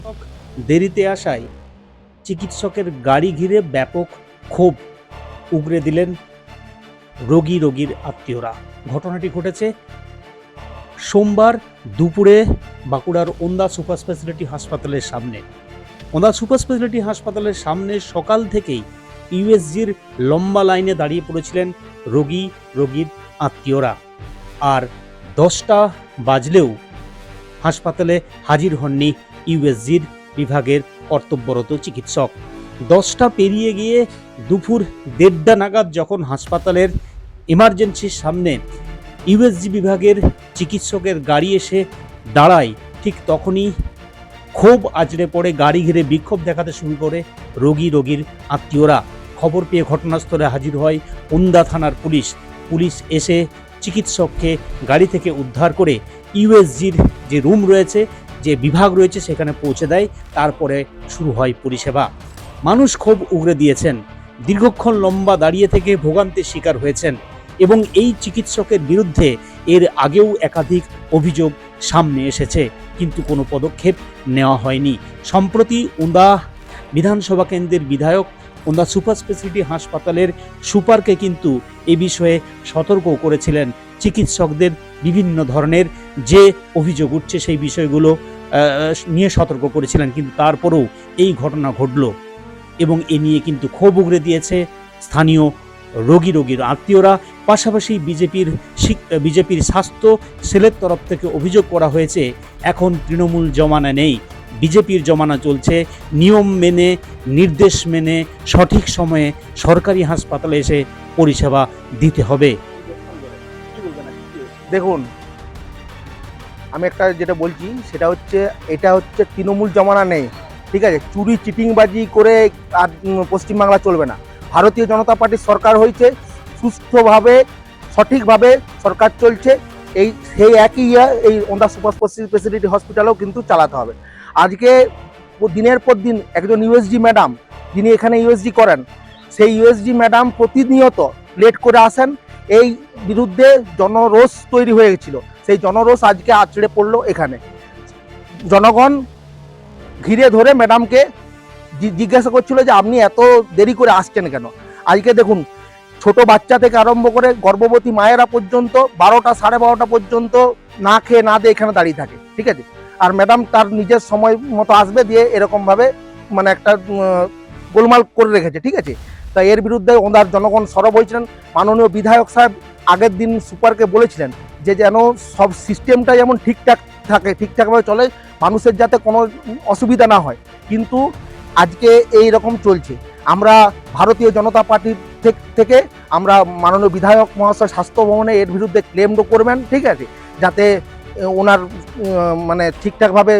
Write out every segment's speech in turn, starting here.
চিকিৎসক দেরিতে আসায় চিকিৎসকের গাড়ি ঘিরে ব্যাপক ক্ষোভ উগরে দিলেন রোগীর আত্মীয়রা। ঘটনাটি ঘটেছে সোমবার দুপুরে বাঁকুড়ার ওন্দা সুপার স্পেশালিটি হাসপাতালের সামনে। ওন্দা সুপার স্পেশালিটি হাসপাতালের সামনে সকাল থেকেই ইউএসজির লম্বা লাইনে দাঁড়িয়ে পড়েছিলেন রোগীর আত্মীয়রা। আর 10টা বাজলেও হাসপাতালে হাজির হননি ইউএসজির বিভাগের কর্তব্যরত চিকিৎসক। 10টা পেরিয়ে গিয়ে দুপুর 1:30 নাগাদ যখন হাসপাতালের এমার্জেন্সির সামনে ইউএসজি বিভাগের চিকিৎসকের গাড়ি এসে দাঁড়ায়, ঠিক তখনই ক্ষোভ আঁচড়ে পড়ে গাড়ি ঘিরে বিক্ষোভ দেখাতে শুরু করে রোগীর আত্মীয়রা। খবর পেয়ে ঘটনাস্থলে হাজির হয় ওন্দা থানার পুলিশ এসে চিকিৎসককে গাড়ি থেকে উদ্ধার করে ইউএসজির যে রুম রয়েছে, যে বিভাগ রয়েছে সেখানে পৌঁছে দেয়। তারপরে শুরু হয় পরিষেবা। মানুষ ক্ষোভ উগরে দিয়েছেন, দীর্ঘক্ষণ লম্বা দাঁড়িয়ে থেকে ভোগান্তির শিকার হয়েছেন এবং এই চিকিৎসকের বিরুদ্ধে এর আগেও একাধিক অভিযোগ সামনে এসেছে, কিন্তু কোনো পদক্ষেপ নেওয়া হয়নি। সম্প্রতি ওন্দা বিধানসভা কেন্দ্রের বিধায়ক ওন্দা সুপার স্পেশালিটি হাসপাতালের সুপারকে কিন্তু এ বিষয়ে সতর্ক করেছিলেন। চিকিৎসকদের বিভিন্ন ধরনের যে অভিযোগ উঠছে সেই বিষয়গুলো নিয়ে সতর্ক করেছিলেন, কিন্তু তারপরেও এই ঘটনা ঘটল এবং এ নিয়ে কিন্তু ক্ষোভ উগরে দিয়েছে স্থানীয় রোগীর আত্মীয়রা। পাশাপাশি বিজেপির স্বাস্থ্য সেলের তরফ থেকে অভিযোগ করা হয়েছে এখন তৃণমূল জমানা নেই, বিজেপির জমানা চলছে। নিয়ম মেনে, নির্দেশ মেনে সঠিক সময়ে সরকারি হাসপাতালে এসে পরিষেবা দিতে হবে। দেখুন, আমি একটা যেটা বলছি সেটা হচ্ছে, এটা হচ্ছে তৃণমূল জমানা নেই, ঠিক আছে? চুরি চিটিংবাজি করে আর পশ্চিমবাংলা চলবে না। ভারতীয় জনতা পার্টির সরকার হয়েছে, সুস্থভাবে সঠিকভাবে সরকার চলছে। সেই একই এই ওন্দা সুপার স্পেশালিটি হসপিটালেও কিন্তু চালাতে হবে। আজকে দিনের পর দিন একজন ইউএসজি ম্যাডাম, যিনি এখানে ইউএসজি করেন, সেই ইউএসজি ম্যাডাম প্রতিনিয়ত লেট করে আসেন। এই বিরুদ্ধে জনরোষ তৈরি হয়ে গেছিল, সেই জনরোষ আজকে আছড়ে পড়লো এখানে। জনগণ ঘিরে ধরে ম্যাডামকে জিজ্ঞাসা করছিল যে আপনি এত দেরি করে আসছেন কেন। আজকে দেখুন, ছোট বাচ্চা থেকে আরম্ভ করে গর্ভবতী মায়েরা পর্যন্ত 12টা 12:30 পর্যন্ত না খেয়ে না দিয়ে এখানে দাঁড়িয়ে থাকে, ঠিক আছে? আর ম্যাডাম তার নিজের সময় মতো আসবে, দিয়ে এরকমভাবে মানে একটা গোলমাল করে রেখেছে, ঠিক আছে? তাই এর বিরুদ্ধে ওনার জনগণ সরব হয়েছিলেন। মাননীয় বিধায়ক সাহেব আগের দিন সুপারকে বলেছিলেন যে যেন সব সিস্টেমটা যেমন ঠিকঠাক থাকে, ঠিকঠাকভাবে চলে, মানুষের যাতে কোনো অসুবিধা না হয়। কিন্তু আজকে এই রকম চলছে। আমরা ভারতীয় জনতা পার্টির থেকে আমরা মাননীয় বিধায়ক মহাশয় স্বাস্থ্য ভবনে এর বিরুদ্ধে ক্লেম করবেন, ঠিক আছে? যাতে ওনার মানে ঠিকঠাকভাবে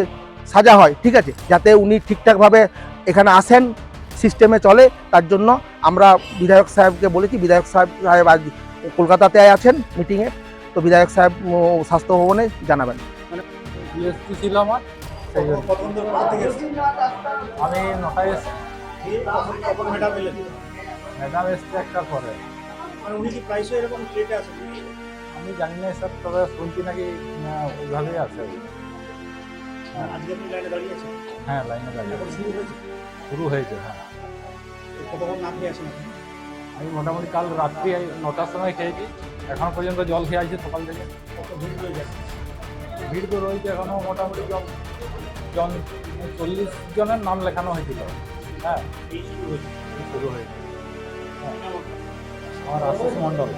সাজা হয়, ঠিক আছে? যাতে উনি ঠিকঠাকভাবে এখানে আসেন, সিস্টেমে চলে। তার জন্য আমরা বিধায়ক সাহেবকে বলেছি। বিধায়ক সাহেব আজ কলকাতাতে আছেন মিটিংয়ে, তো বিধায়ক সাহেব স্বাস্থ্য ভবনে জানাবেন। আমি 9টায় এসেছি। ম্যাডাম এসছে 1টার পরে। উনি কি প্রায়শই এরকম লেটে আসেন? আমি জানি না স্যার, তবে শুনছি নাকি ওইভাবেই আছে। আজকে আপনি লাইনে দাঁড়িয়ে আছেন? হ্যাঁ, লাইনে দাঁড়িয়ে শুরু হয়েছে। হ্যাঁ, কতক্ষণ না খেয়ে আসেন আপনি? আমি মোটামুটি কাল রাত্রি 9টার সময় খেয়েছি, এখন পর্যন্ত জল খেয়ে আসছি সকাল থেকে। কত ভিড় হয়ে যায়? ভিড় তো রয়েছে এখনও মোটামুটি 40 জনের নাম লেখানো হয়েছিল। হ্যাঁ, এই শুরু হয়েছে। শুরু হয়েছে। হ্যাঁ, আমার আশিস মণ্ডল।